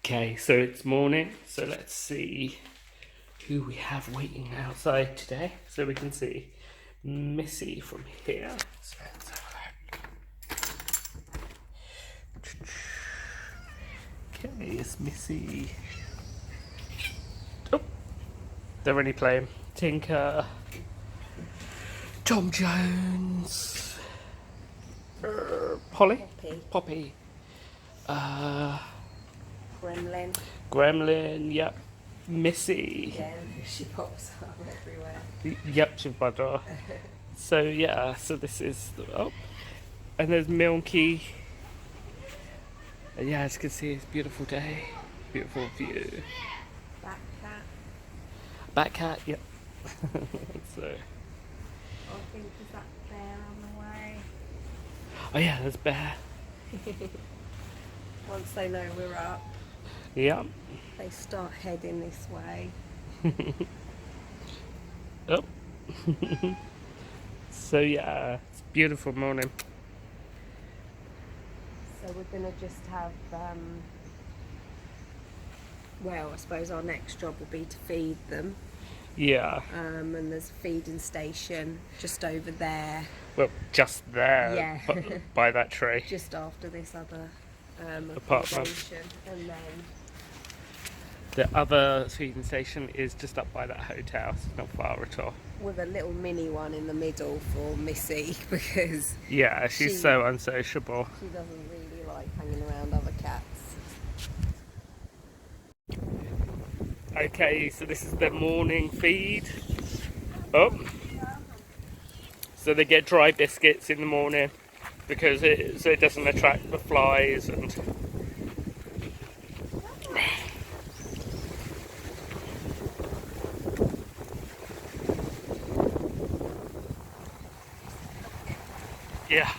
Okay, so it's morning, so let's see who we have waiting outside today. So we can see Missy from here. So let's have a look. Okay, it's Missy. Oh, they're already playing. Tinker, Tom Jones, Polly, Poppy, Gremlin, yep. Missy. Yeah, she pops up everywhere. Yep, she's my door. So yeah, so this is and there's Milky. And yeah, as you can see, it's a beautiful day, beautiful view. Back cat. Bat cat, yep. So. I think is that bear on the way. Oh yeah, there's Bear. Once they know we're up, Yep. they start heading this way. Oh. So yeah, it's a beautiful morning. So we're gonna just have, well, I suppose our next job will be to feed them. Yeah. And there's a feeding station just over there. Well, just there. Yeah. By that tree. Just after this other Apartment. accommodation, and then The other feeding station is just up by that hotel, so it's not far at all. with a little mini one in the middle for Missy because Yeah, she's so unsociable. she doesn't really like hanging around other cats. Okay, so this is their morning feed. Oh. So they get dry biscuits in the morning because it doesn't attract the flies and yeah.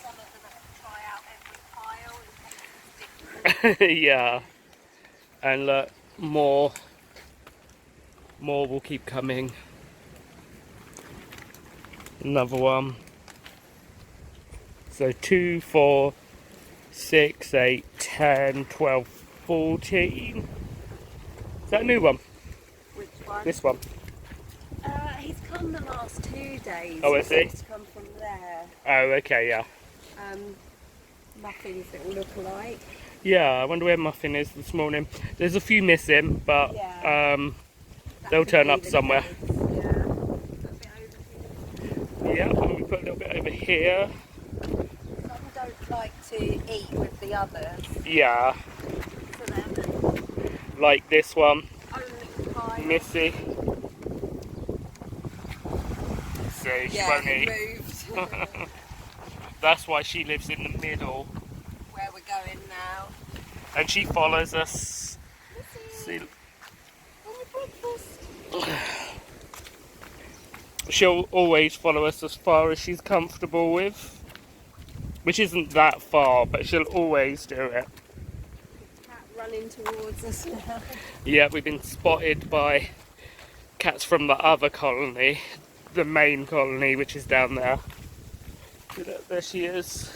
Some of them have to try out every pile in case it's different. Yeah. And look, more will keep coming. Another one. So 2, 4, 6, 8, 10, 12, 14. Is that a new one? Which one? This one. He's come the last 2 days. Oh, is he? He's come from there. Oh, okay, yeah. Muffins that will look alike. Yeah, I wonder where Muffin is this morning. There's a few missing, but Yeah. they'll turn up somewhere. Kids. Yeah. A bit over here. Yeah, and we put a little bit over here. Some don't like to eat with the others. Yeah, So then like this one, only pie. Missy. See, she won't it eat. moved. That's why she lives in the middle. Where we're going now. And she follows us. See, she'll always follow us as far as she's comfortable with. Which isn't that far, but she'll always do it. Cat running towards us now. Yeah, we've been spotted by cats from the other colony. The main colony, which is down there. There she is.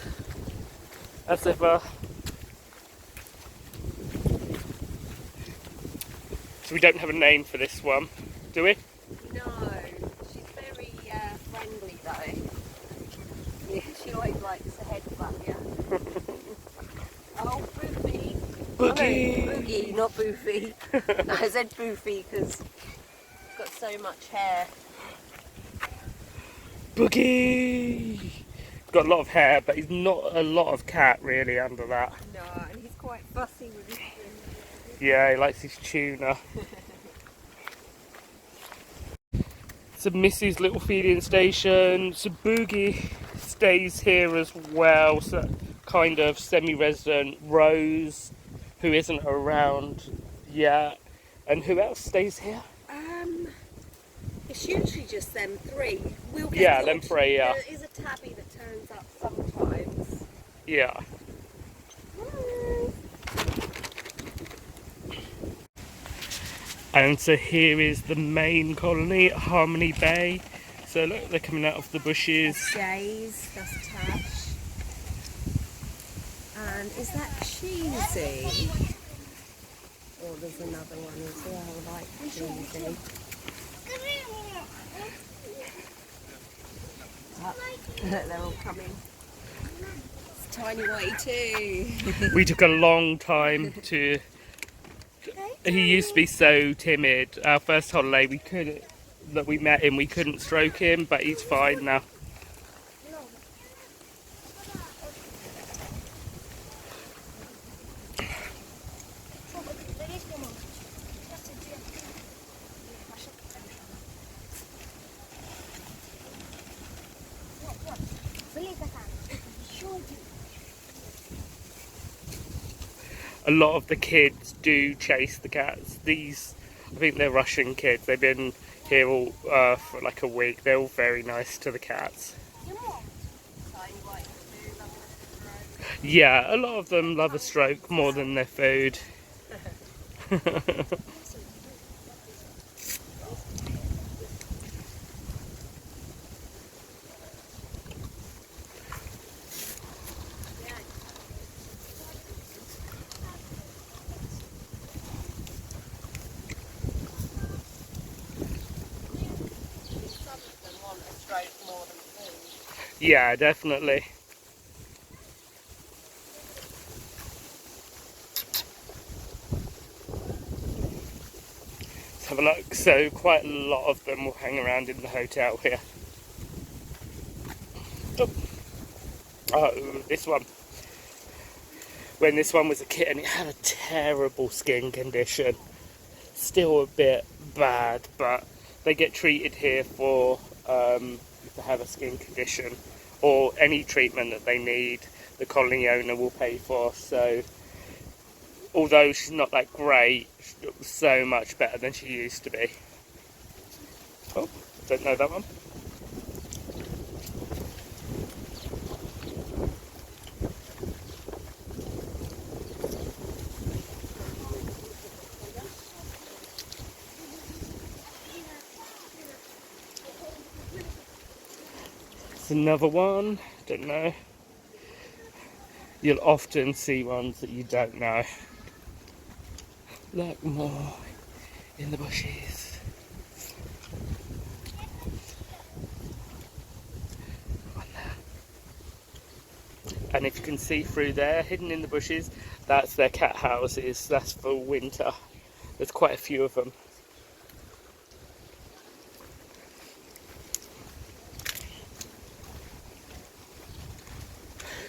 As ever. So we don't have a name for this one, do we? No, she's very friendly though. Yeah, she always likes to headbutt you. Oh, Boofy. Boogie! Oh, Boogie, not Boofy. No, I said Boofy because he's got so much hair. Boogie! Got a lot of hair, but he's not a lot of cat really under that. No, and he's quite fussy with his skin. Yeah, he likes his tuna. So Missy's little feeding station. So Boogie stays here as well. So kind of semi-resident. Rose, who isn't around yet, And who else stays here? It's usually just them three. We'll get Yeah, the them odd- three, yeah. There is a tabby that turns up sometimes. Yeah. And so here is the main colony, Harmony Bay. So look, they're coming out of the bushes. That's Jay's, that's Tash. And is that Cheesy? Oh, there's another one as well, like Cheesy. They're all coming. It's Tiny Whitey too. We took a long time to... He used to be so timid. Our first holiday, we met him, we couldn't stroke him, but he's fine now. A lot of the kids do chase the cats. These, I think they're Russian kids. They've been here all for like a week. They're all very nice to the cats. Yeah, a lot of them love a stroke more than their food. Yeah, definitely. Let's have a look. So quite a lot of them will hang around in the hotel here. Oh, this one. When this one was a kitten, it had a terrible skin condition. Still a bit bad, but they get treated here for if they have a skin condition or any treatment that they need. The colony owner will pay for. So although she's not that great, she's so much better than she used to be. Oh, don't know that one. Another one, don't know. You'll often see ones that you don't know. Look, more in the bushes. One there. And if you can see through there, hidden in the bushes, that's their cat houses. That's for winter. There's quite a few of them.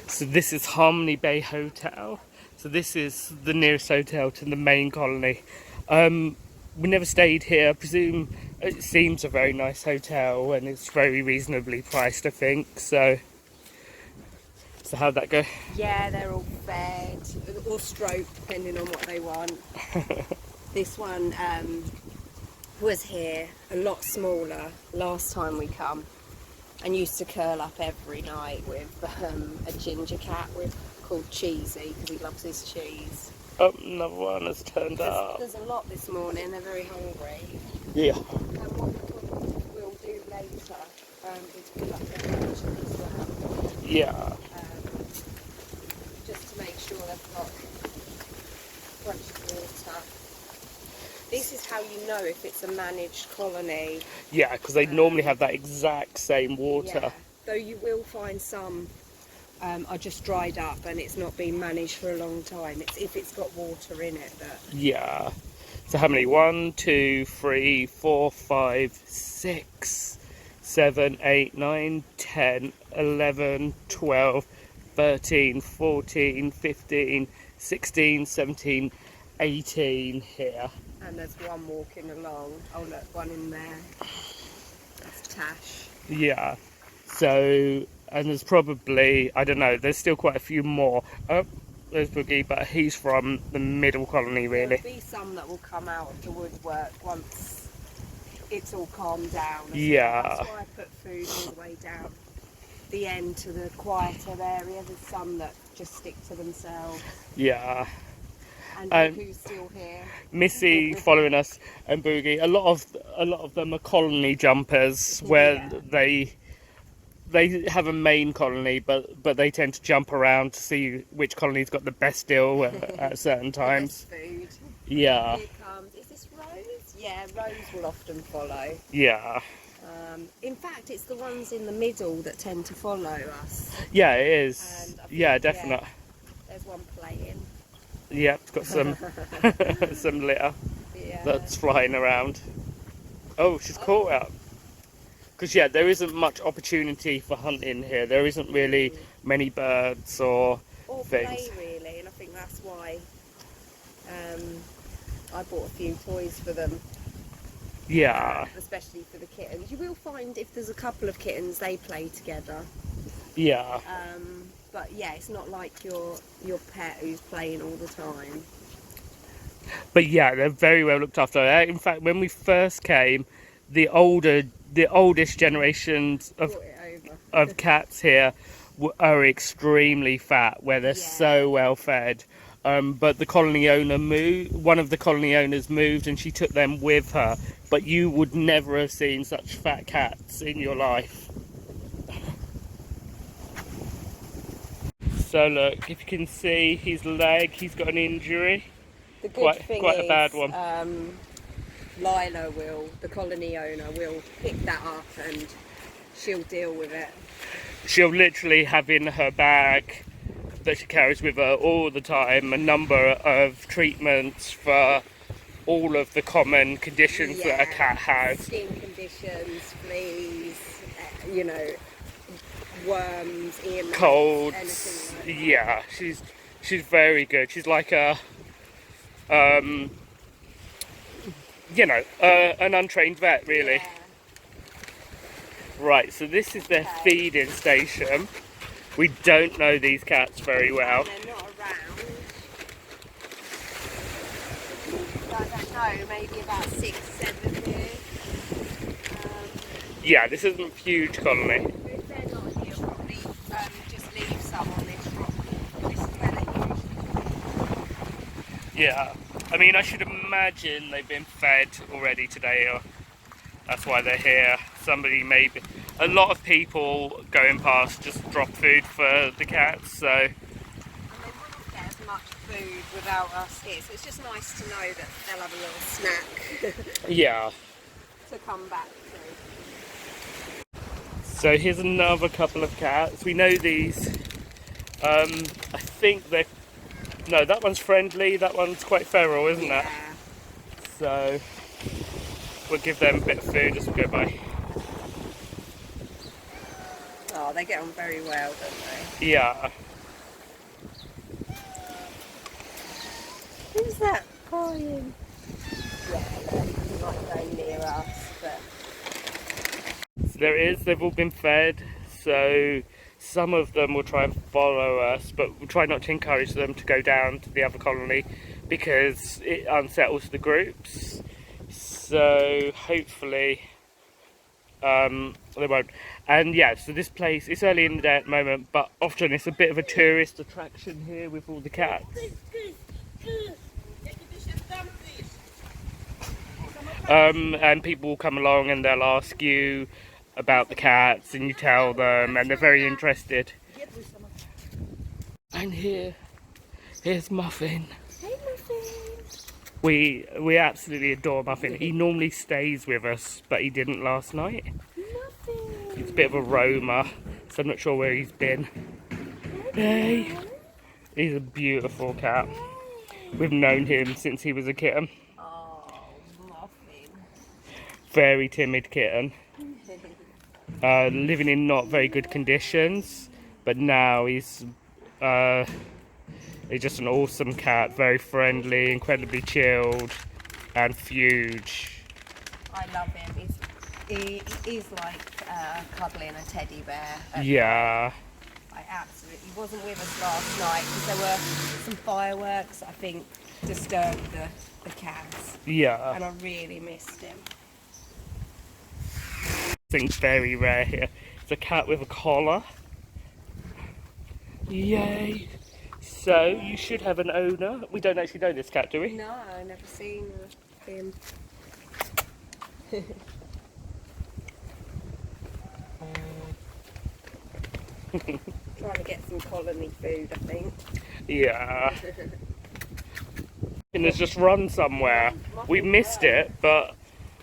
So this is Harmony Bay Hotel. So this is the nearest hotel to the main colony. We never stayed here. I presume it seems a very nice hotel and it's very reasonably priced, I think. So how'd that go? Yeah, they're all fed or stroked, depending on what they want. This one was here a lot smaller last time we come, and used to curl up every night with a ginger cat called Cheesy, because he loves his cheese. Oh, another one has turned up. There's a lot this morning, they're very hungry. Yeah. And what we'll do later is fill up their kitchen as well. Yeah. Just to make sure they've got fresh water. This is how you know if it's a managed colony. Yeah, because they normally have that exact same water. Yeah, though you will find some are just dried up and it's not been managed for a long time. It's if it's got water in it that... Yeah. So how many? 1, 2, 3, 4, 5, 6, 7, 8, 9, 10, 11, 12, 13, 14, 15, 16, 17, 18 here. And there's one walking along. Oh look, one in there. That's Tash. Yeah. So, and there's probably, I don't know, there's still quite a few more. Oh, there's Boogie, but he's from the middle colony, really. There'll be some that will come out of the woodwork once it's all calmed down. Yeah. Well. That's why I put food all the way down the end to the quieter area. There's some that just stick to themselves. Yeah. And who's still here? Missy following us, and Boogie. A lot of them are colony jumpers, where they have a main colony, but they tend to jump around to see which colony's got the best deal at certain times. The best food. Yeah. Here comes. Is this Rose? Yeah, Rose will often follow. Yeah. In fact, it's the ones in the middle that tend to follow us. Yeah, it is. Yeah, definitely. Yeah, there's one playing. Yeah, it's got some some litter that's flying around. Oh, she's caught up. Because yeah, there isn't much opportunity for hunting here. There isn't really many birds or things. Play really, and I think that's why I bought a few toys for them. Yeah. Especially for the kittens. You will find if there's a couple of kittens, they play together. Yeah. But yeah, it's not like your pet who's playing all the time. But yeah, they're very well looked after. In fact, when we first came, the oldest generations of cats here are extremely fat, where they're so well fed. But the colony owner one of the colony owners moved, and she took them with her. But you would never have seen such fat cats in your life. So look, if you can see his leg, he's got an injury. The good thing quite is, a bad one. Lila the colony owner, will pick that up and she'll deal with it. She'll literally have in her bag that she carries with her all the time a number of treatments for all of the common conditions that a cat has. Skin conditions, fleas, worms, ear mites, colds. Anything like that. Yeah, she's very good. She's like an untrained vet, really. Yeah. Right, so this is their feeding station. We don't know these cats very well. They're not around. I don't know, maybe about 6, 7 here. Yeah, this isn't a huge colony. If they're not here, we'll probably just leave some on this rock. This is where they usually. Yeah, I mean, I should imagine they've been fed already today, or that's why they're here. A lot of people going past just drop food for the cats, so. And they wouldn't get as much food without us here, so it's just nice to know that they'll have a little snack. Yeah. To come back to. So here's another couple of cats. We know these. I think they're. No, that one's friendly. That one's quite feral, isn't it? So we'll give them a bit of food as we go by. Oh, they get on very well, don't they? Yeah. Who's that crying? Yeah, he might go near us, but. So they've all been fed, so some of them will try and follow us, but we'll try not to encourage them to go down to the other colony because it unsettles the groups. So hopefully they won't. And yeah, so this place, it's early in the day at the moment, but often it's a bit of a tourist attraction here with all the cats. And people will come along and they'll ask you about the cats, and you tell them, and they're very interested. And here's Muffin. Hey, Muffin. We absolutely adore Muffin. He normally stays with us, but he didn't last night. Muffin. He's a bit of a roamer, so I'm not sure where he's been. Hey, he's a beautiful cat. We've known him since he was a kitten. Oh, Muffin. Very timid kitten. Living in not very good conditions, but now he's just an awesome cat, very friendly, incredibly chilled, and huge. I love him. He's like cuddling a teddy bear. Yeah. I absolutely. He wasn't with us last night because there were some fireworks, I think, disturbed the cats. Yeah. And I really missed him. Things very rare here. It's a cat with a collar. Yay! So, you should have an owner. We don't actually know this cat, do we? No, I've never seen him. Trying to get some colony food, I think. Yeah. And it's just run somewhere. We missed it, but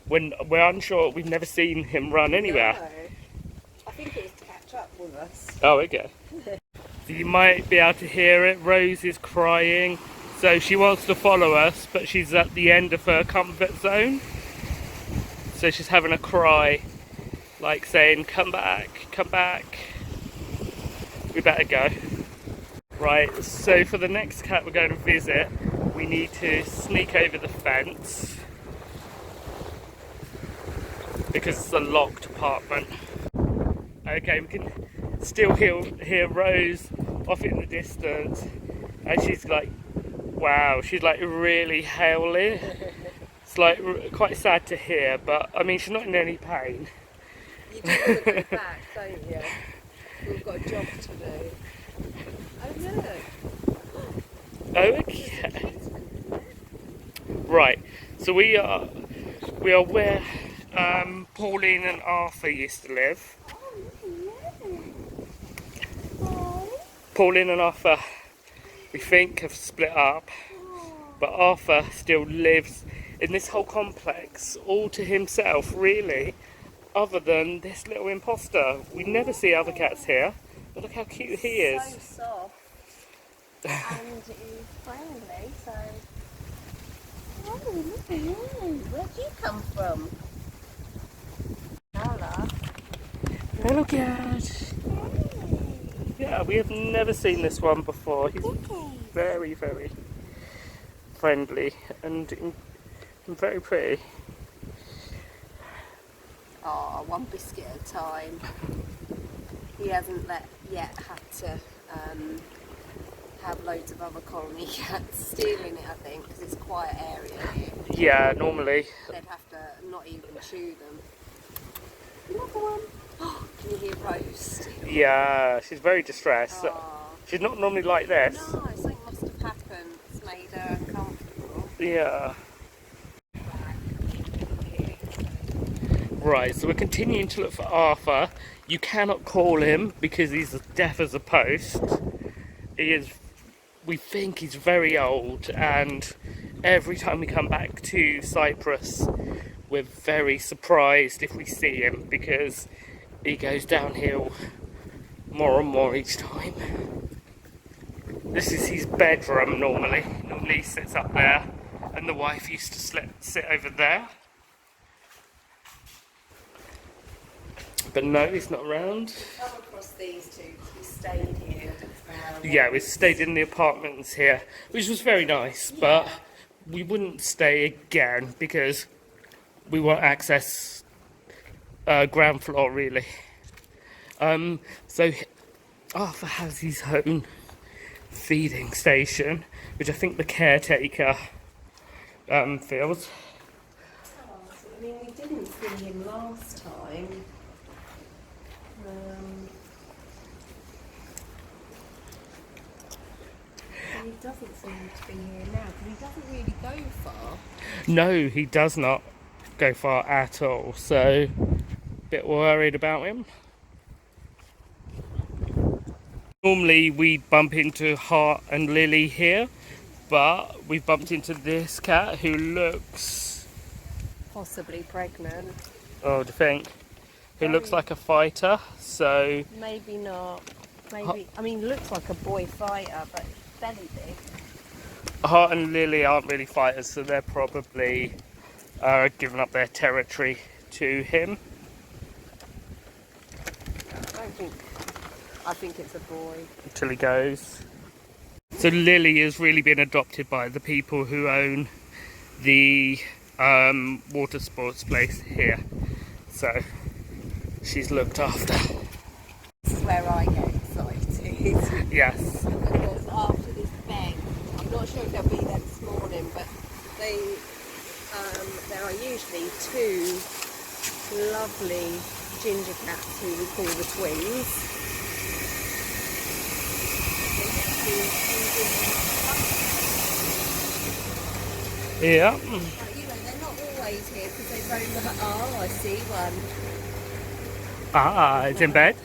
when we're unsure, we've never seen him run anywhere. No. I think it was to catch up with us. Oh, okay. So you might be able to hear it. Rose is crying, so she wants to follow us, but she's at the end of her comfort zone. So she's having a cry, like saying, "Come back, come back." We better go. Right, so for the next cat we're going to visit, we need to sneak over the fence because it's a locked apartment. Okay, we can still hear Rose off in the distance, and she's like, wow, she's like really howling. It's like quite sad to hear, but I mean, she's not in any pain. You do want to go back, don't you? We've got a job to do. Oh, look. Okay. Right, so we are where Pauline and Arthur used to live. Pauline and Arthur, we think, have split up, but Arthur still lives in this whole complex all to himself, really, other than this little imposter. We never see other cats here, but look how cute he is. So soft and he's friendly, so... Oh, look at you. Where'd you come from? Hello. Hello, cat. Yeah, we have never seen this one before. He's very, very friendly and very pretty. Oh, one biscuit at a time. He hasn't yet had to have loads of other colony cats stealing it, I think, because it's a quiet area here. Yeah, normally. They'd have to not even chew them. Another one. Oh, can you hear Rose steal? Yeah, she's very distressed. Oh. She's not normally like this. No, something must have happened. It's made her uncomfortable. Yeah. Right, so we're continuing to look for Arthur. You cannot call him because he's as deaf as a post. He is, we think he's very old, and every time we come back to Cyprus, we're very surprised if we see him because he goes downhill more and more each time. This is his bedroom normally. Normally he sits up there, and the wife used to sit over there. But no, he's not around. Come across these two. We stayed here. Yeah, we stayed in the apartments here, which was very nice, but we wouldn't stay again because we want access ground floor, really. So Arthur has his own feeding station, which I think the caretaker feels. I mean, we didn't see him last time. He doesn't seem to be here now, because he doesn't really go far. No, he does not go far at all, so a bit worried about him. Normally we'd bump into Hart and Lily here, but we've bumped into this cat who looks... Possibly pregnant. Oh, do you think? Who looks like a fighter, so... Maybe not. Maybe, I mean, looks like a boy fighter, but belly big. Hart and Lily aren't really fighters, so they're probably giving up their territory to him. I think it's a boy. Until he goes. So Lily has really been adopted by the people who own the water sports place here. So she's looked after. This is where I get excited. days. Yes. Because after this bed, I'm not sure if they'll be there this morning, but there are usually two lovely ginger cats who we call the twins. Yeah. But, they're not always here because they roam the... Oh, I see one. Ah, it's in bed.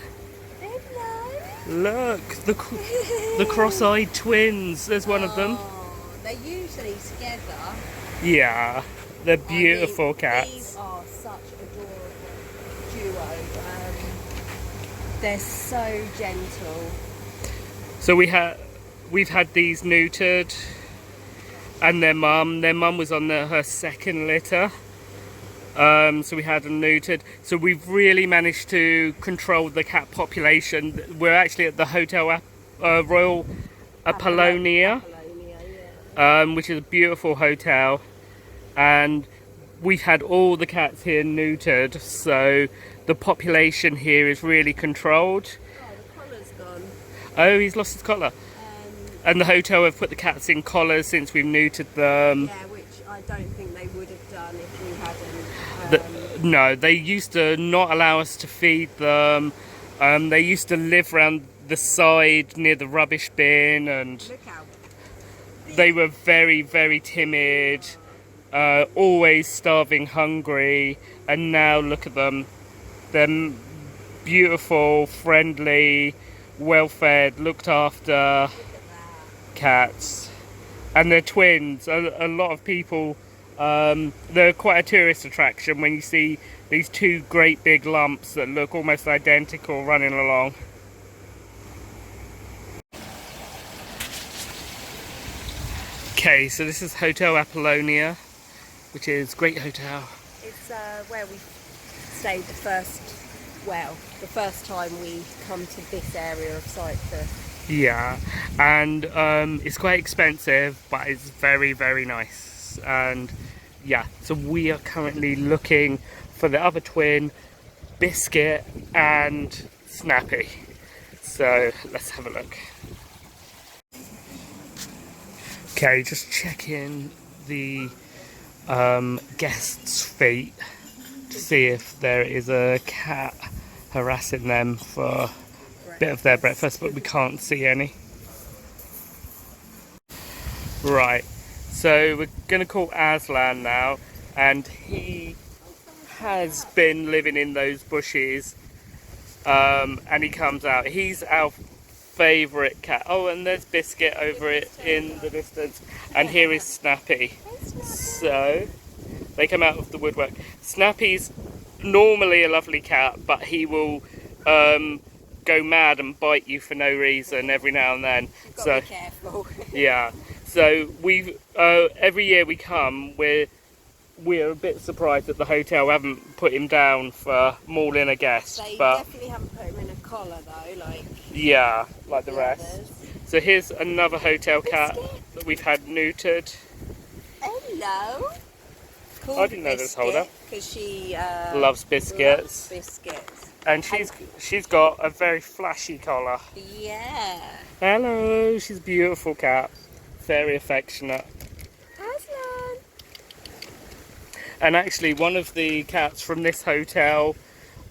Hello. Look, the cross-eyed twins. There's one of them. They're usually together. Yeah, they're beautiful I mean, cats. These are such adorable duo. They're so gentle. So we've had these neutered, and their mum was on her second litter. So we had them neutered. So we've really managed to control the cat population. We're actually at the Hotel Royal Apollonia, which is a beautiful hotel, and we've had all the cats here neutered. So the population here is really controlled. Oh, the collar's gone. Oh, he's lost his collar. And the hotel have put the cats in collars since we've neutered them. Yeah, which I don't think they would have done if we hadn't. No, they used to not allow us to feed them. They used to live around the side near the rubbish bin, and Look out. they were very, very timid, always starving, hungry. And now look at them. They're beautiful, friendly, well-fed, looked after cats. And they're twins. A lot of people... they're quite a tourist attraction when you see these two great big lumps that look almost identical running along. Okay, so this is Hotel Apollonia, which is a great hotel. It's where we stayed the first time we come to this area of Cyprus. Yeah, and it's quite expensive, but it's very, very nice. And yeah, so we are currently looking for the other twin, Biscuit and Snappy. So let's have a look. Okay, just checking the guests' feet to see if there is a cat harassing them for a bit of their breakfast, but we can't see any. Right, so we're going to call Aslan now, and he has been living in those bushes, and he comes out. He's our favourite cat. Oh, and there's Biscuit over it in the distance, and here is Snappy. So they come out of the woodwork. Snappy's normally a lovely cat, but he will go mad and bite you for no reason every now and then. You've got So to be careful. yeah, so we every year we come, we're a bit surprised that the hotel haven't put him down for mauling a guest. They but definitely haven't put him in a collar though, like yeah, like the rest. others. So here's another hotel cat that we've had neutered. Hello. I didn't know this holder. Because she Loves biscuits. loves biscuits. And she's got a very flashy collar. Yeah. Hello, she's a beautiful cat. Very affectionate. Aslan. And actually one of the cats from this hotel,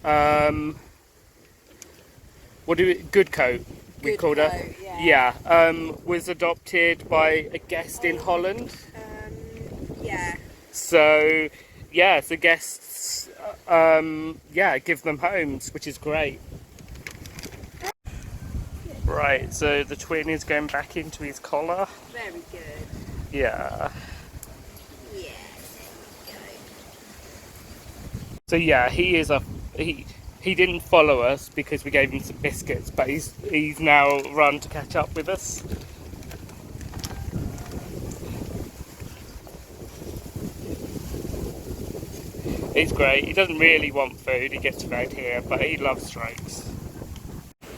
Good Coat, we Good called her. Coat, yeah. Yeah, was adopted by a guest in Holland. Yeah. So, yeah, the guests, give them homes, which is great. Right, so the twin is going back into his collar. Very good. Yeah. Yeah. There So yeah, he didn't follow us because we gave him some biscuits, but he's now run to catch up with us. It's great. He doesn't really want food. He gets fed here, but he loves strokes.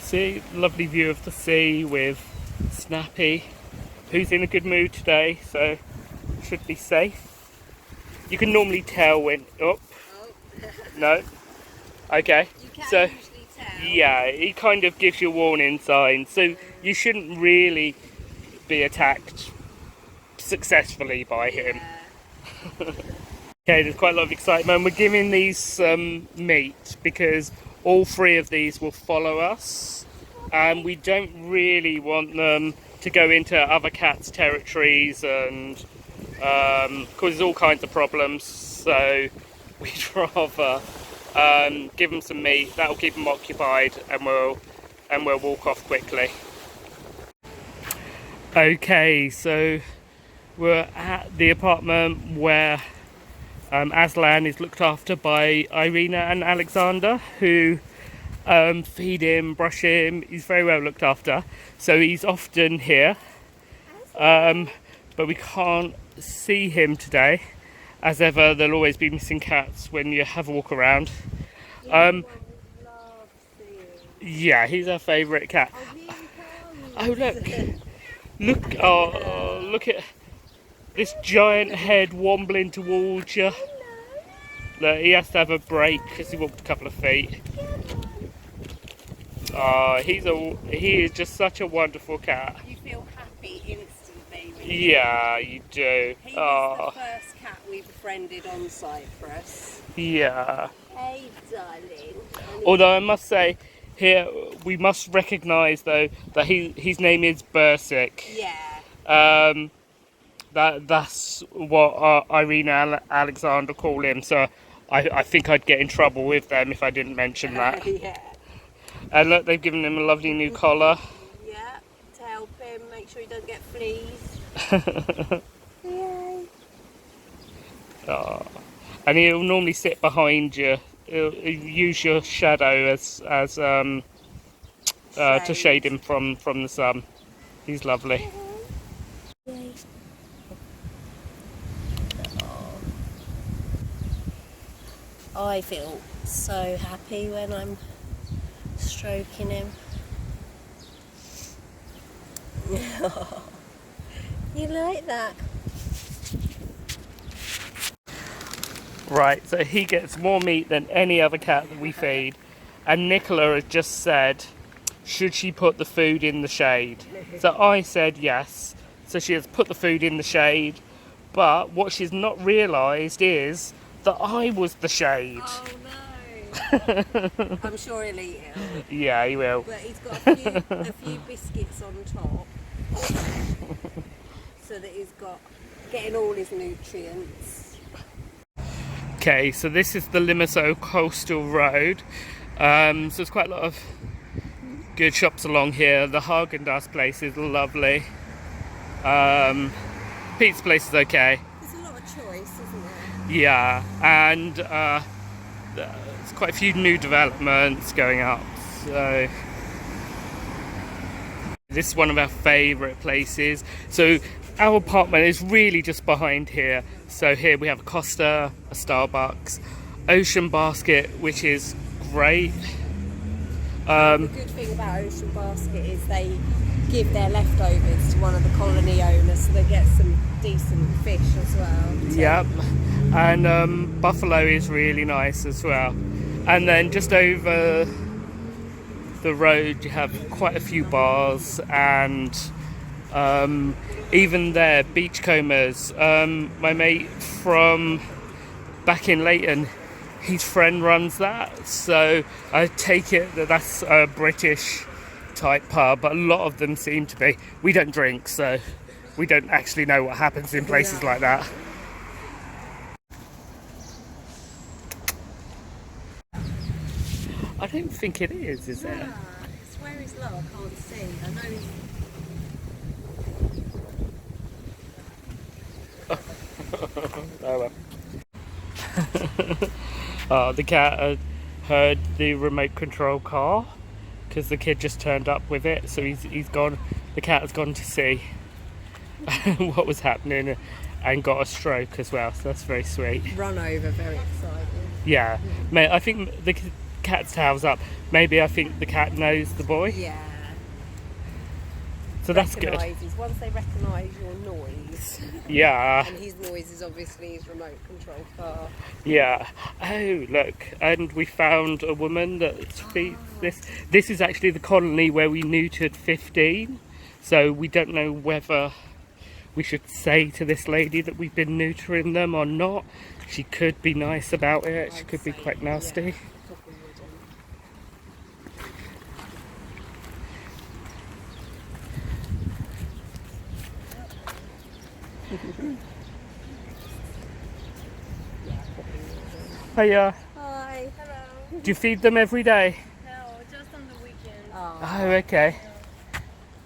See, lovely view of the sea with Snappy, who's in a good mood today, so should be safe. You can normally tell when... Oh, Oh. no. Okay. You can So usually tell. Yeah, he kind of gives you a warning sign, so you shouldn't really be attacked successfully by him. Yeah. Okay, there's quite a lot of excitement. We're giving these some meat because all 3 of these will follow us, and we don't really want them to go into other cats' territories and cause all kinds of problems. So we'd rather give them some meat. That'll keep them occupied, and we'll walk off quickly. Okay, so we're at the apartment where Aslan is looked after by Irina and Alexander, who feed him, brush him. He's very well looked after, so he's often here, but we can't see him today. As ever, there'll always be missing cats when you have a walk around. Yeah, he's our favourite cat. Oh look at this giant head wobbling towards you. Look, he has to have a break because he walked a couple of feet. He is just such a wonderful cat. You feel happy instantly. Yeah, you do. He was the first cat we befriended on Cyprus. Yeah. Hey, darling. Although I must say, here we must recognise though that his name is Bursic. Yeah. That's what Irina and Alexander call him. So I think I'd get in trouble with them if I didn't mention that. Yeah. And look, they've given him a lovely new collar. Yeah, to help him make sure he doesn't get fleas. Yay. Oh. And he'll normally sit behind you. He'll use your shadow as to shade him from the sun. He's lovely. Yay. I feel so happy when I'm stroking him. You like that? Right, so he gets more meat than any other cat that we feed. And Nicola has just said, should she put the food in the shade? So I said yes. So she has put the food in the shade. But what she's not realised is that I was the shade. Oh no! I'm sure he'll eat it. Yeah, he will. But he's got a few biscuits on top, so that he's getting all his nutrients. Okay, so this is the Limassol Coastal Road. So there's quite a lot of good shops along here. The Haagen-Dazs place is lovely. Pete's place is okay. There's a lot of choice, isn't there? Yeah, and there's quite a few new developments going up. So this is one of our favourite places. So our apartment is really just behind here. So here we have a Costa, a Starbucks, Ocean Basket, which is great. The good thing about Ocean Basket is they give their leftovers to one of the colony owners, so they get some decent fish as well. Yep, and Buffalo is really nice as well. And then just over the road you have quite a few bars, and even there, Beachcombers. My mate from back in Leighton, his friend runs that, so I take it that that's a British type pub, but a lot of them seem to be. We don't drink, so we don't actually know what happens in places like that. I don't think it is it? Yeah, it's where he's low, I can't see. I know he's... Oh well. Oh, the cat had heard the remote control car because the kid just turned up with it, so he's gone. The cat has gone to see what was happening and got a stroke as well, so that's very sweet. Run over, very exciting. Yeah, mate, I think the cat's tail's up. Maybe I think the cat knows the boy. Yeah. So that's good. Once they recognise your noise. Yeah. And his noise is obviously his remote control car. Yeah. Oh, look. And we found a woman that feeds this. This is actually the colony where we neutered 15. So we don't know whether we should say to this lady that we've been neutering them or not. She could be nice about it. She could be quite nasty. Yeah, Hiya. Hi. Hello. Do you feed them every day? No, just on the weekend. Oh, okay.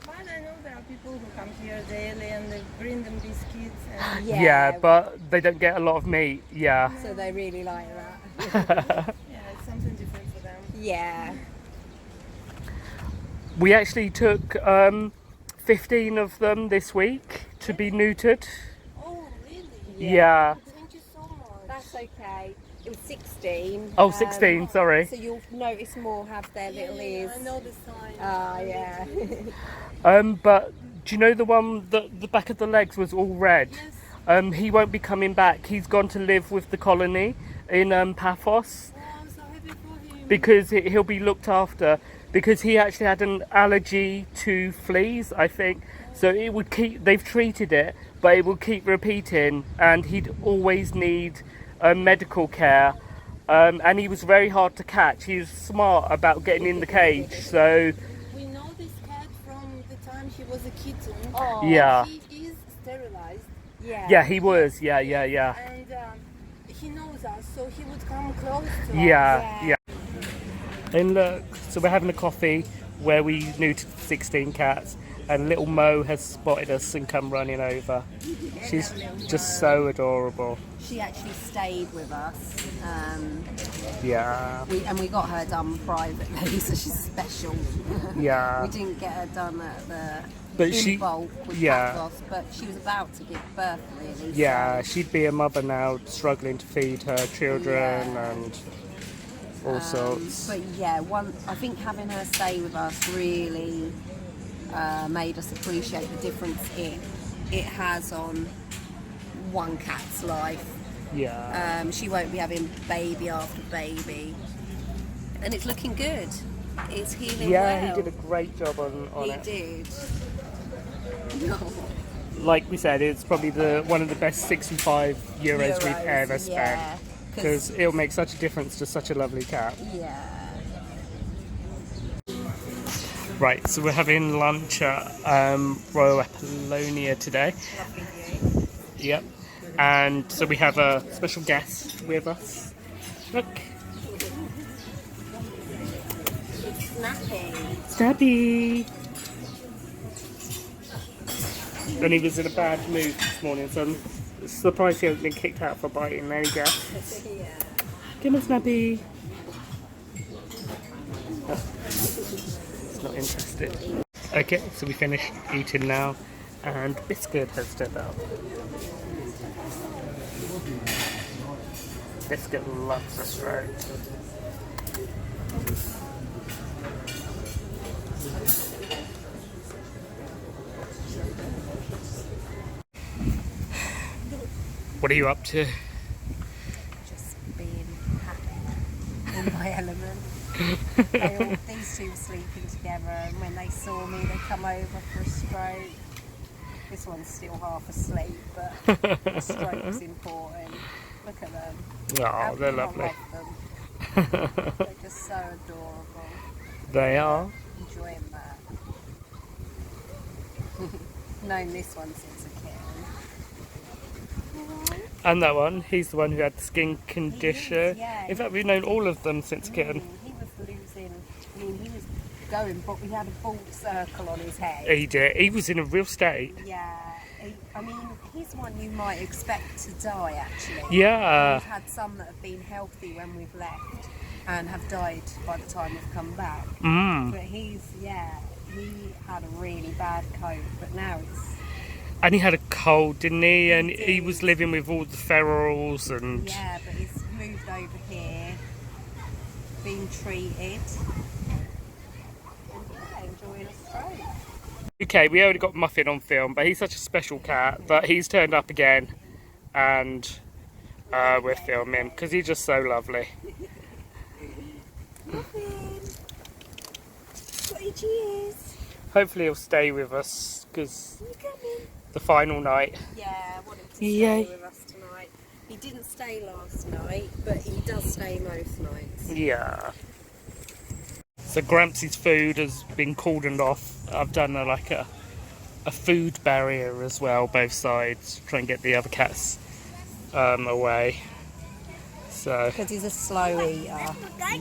But I know there are people who come here daily and they bring them biscuits and Yeah, but they don't get a lot of meat. Yeah. So they really like that. yeah, it's something different for them. Yeah. We actually took 15 of them this week to be neutered. Oh, really? Yeah. Thank you so much. That's okay. It was 16. Oh, 16, sorry. So you'll notice more have their little ears. I know the sign. Ah, yeah. But do you know the one that the back of the legs was all red? Yes. He won't be coming back. He's gone to live with the colony in Paphos Oh, I'm so happy for him. because he'll be looked after. Because he actually had an allergy to fleas, I think. So it would keep. They've treated it, but it will keep repeating, and he'd always need medical care. And he was very hard to catch. He was smart about getting in the cage. So We know this cat from the time he was a kitten. Oh, yeah, He is sterilized yeah. he was. Yeah. and he knows us, so he would come close to us. Yeah. And look, so we're having a coffee where we neutered 16 cats, and little Mo has spotted us and come running over. She's just so adorable. She actually stayed with us. Yeah, We got her done privately, so she's special. yeah. We didn't get her done at the But in she- bulk with yeah. Paphos, but she was about to give birth, really. Yeah, so, she'd be a mother now, struggling to feed her children Yeah. and all sorts. But yeah, I think having her stay with us really made us appreciate the difference it has on one cat's life. Yeah, She won't be having baby after baby, and it's looking good. It's healing yeah. well. He did a great job on He it. did. Like we said, it's probably one of the best 65 euros we've ever spent. Yeah, Because it'll make such a difference to such a lovely cat. yeah. Right, so we're having lunch at Royal Apollonia today. Lovely view. Yep. And so we have a special guest with us. Look, Snappy. Daddy. And he was in a bad mood this morning, so I'm surprised he hasn't been kicked out for biting any guests. Yeah. Come on, Snappy. Oh, he's not interested. Okay, so we finished eating now, and Biscuit has stood up. Biscuit loves the stroke. What are you up to? Just being happy in my element. These two were sleeping together, and when they saw me, they come over for a stroke. This one's still half asleep, but the stroke's important. Look at them. Oh, How they're can you not lovely. love them? They're just so adorable. They are. Enjoying that. Known this one since a kitten. And that one, he's the one who had the skin condition. yeah. In fact, we've known all of them since kitten. He was losing. I mean, he was going, but we had a bald circle on his head. He did. He was in a real state. Yeah. I mean, he's one you might expect to die, actually. Yeah. We've had some that have been healthy when we've left and have died by the time we've come back. Mm. But he had a really bad coat, but now it's... And he had a cold, didn't he? And He he did. was living with all the ferals and... Yeah, but he's moved over here, being treated, and yeah, enjoying a stroke. Okay, we only got Muffin on film, but he's such a special cat. But he's turned up again, and we're filming because he's just so lovely. Muffin, got your cheers. Hopefully he'll stay with us because You coming? the final night. Yeah, I want him to stay Yay. with us tonight. He didn't stay last night, but he does stay most nights. Yeah. So Gramps' food has been cordoned off. I've done a food barrier as well, both sides, to try and get the other cats away. So Because he's a slow eater.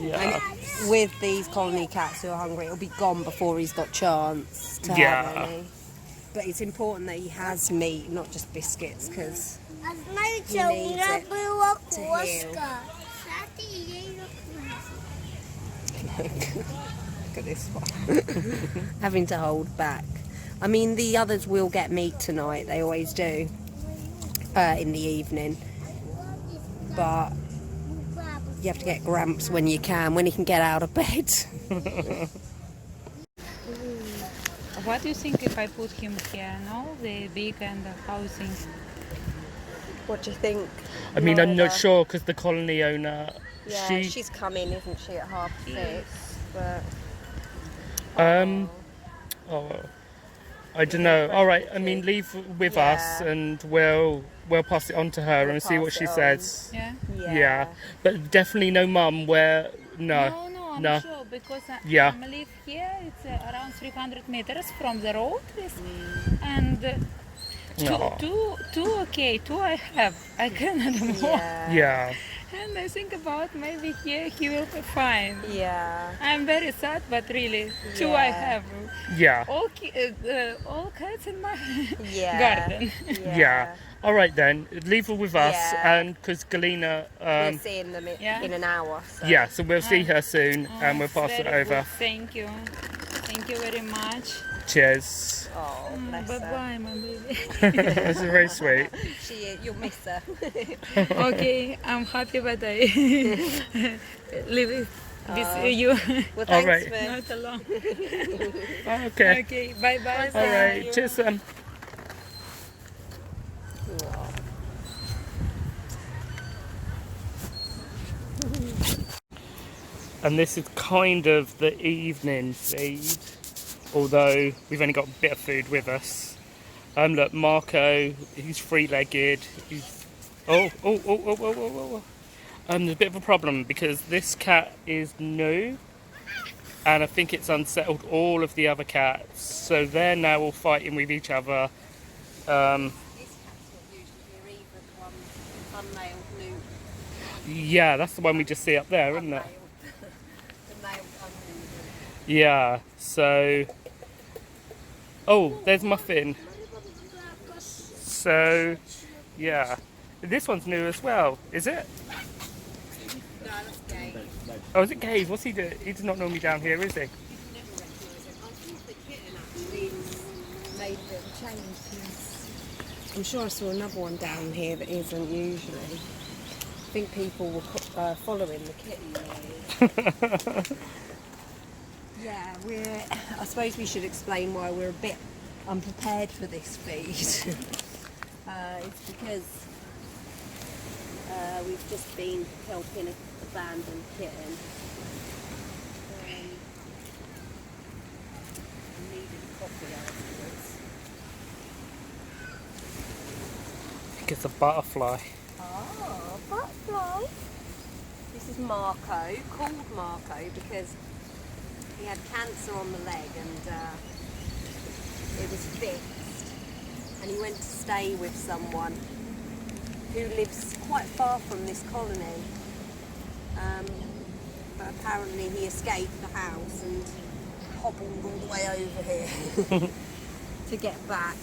yeah, And with these colony cats who are hungry, it'll be gone before he's got chance to Yeah. have any. But it's important that he has meat, not just biscuits, because he needs it to heal. Look at this one. Having to hold back. I mean, the others will get meat tonight. They always do in the evening. But you have to get Gramps when you can, when he can get out of bed. What do you think if I put him here? No, the big and the housing. What do you think? I mean, I'm Laura? not sure because the colony owner, Yeah, she's coming, isn't she, at 6:30? But oh, I don't know. All right, I mean, leave with us, Yeah. and we'll pass it on to her and see what pass she it on. says. Yeah. Yeah, but definitely no mum. Where No, I'm no. sure because Yeah. I live here. It's around 300 meters from the road, and No. two okay, two I have. I cannot more. Yeah. And I think about maybe here he will be fine. Yeah. I'm very sad, but really, two I Yeah. have. Yeah. All cats in my Yeah. garden. Yeah. All right then, leave her with us, Yeah. and because Galina, We're seeing them Yeah. in an hour. So. yeah, so we'll see her soon, and we'll pass it Very over. good. Thank you. Thank you very much. Cheers. Oh, bless Bye her. bye, my baby. That's very sweet. You'll miss her. Okay, I'm happy that I live with you. Well, All thanks right. for... Not alone. Okay. Okay, bye bye. All right. Cheers. And this is kind of the evening feed, although we've only got a bit of food with us. Look, Marco, he's three-legged. He's there's a bit of a problem because this cat is new, and I think it's unsettled all of the other cats. So they're now all fighting with each other. This cat's not usually here either, the one unnailed new. Yeah, that's the one we just see up there, isn't it? The nailed unnailed. Yeah, so... Oh, there's Muffin. So, yeah. This one's new as well, is it? No, that's gay. Oh, is it Gabe? What's he doing? He's not normally down here, is he? You'd never recognise it. I think the kitten actually has made a bit of a change. 'Cause I'm sure I saw another one down here that isn't usually. I think people were following the kitten. Yeah, I suppose we should explain why we're a bit unprepared for this feed. It's because we've just been helping an abandoned kitten. Needed coffee afterwards. I think it's a butterfly. Oh, butterfly. This is Marco, called Marco because he had cancer on the leg and it was fixed. And he went to stay with someone who lives quite far from this colony. But apparently he escaped the house and hobbled all the way over here to get back.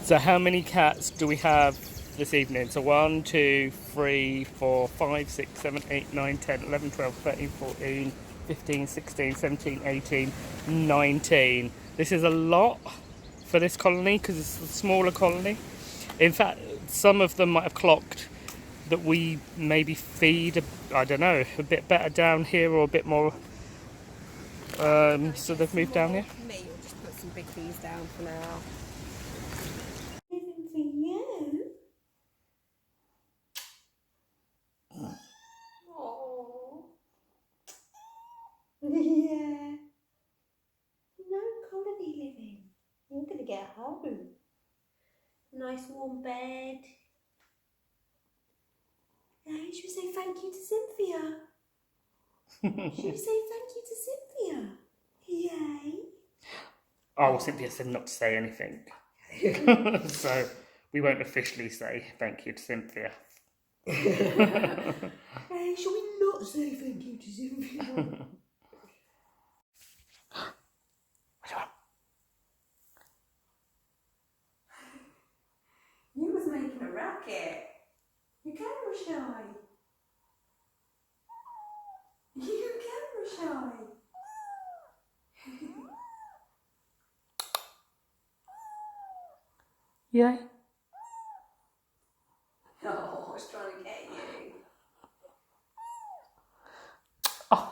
So how many cats do we have this evening? So 1, 2, 3, 4, 5, 6, 7, 8, 9, 10, 11, 12, 13, 14, 15, 16, 17, 18, 19. This is a lot for this colony because it's a smaller colony. In fact, some of them might have clocked that we maybe feed, I don't know, a bit better down here or a bit more So they've moved down here? Me, we'll just put some bickies down for now. Even for you. Oh. Yeah. No colony living. You're going to get home. Nice warm bed. Hey, should we say thank you to Cynthia? Should we say thank you to Cynthia? Yay. Oh, Cynthia said not to say anything. So we won't officially say thank you to Cynthia. Hey, shall we not say thank you to Cynthia? You was making a racket. You're camera shy. You're camera shy. Yay. Oh, I was trying to get you. Oh.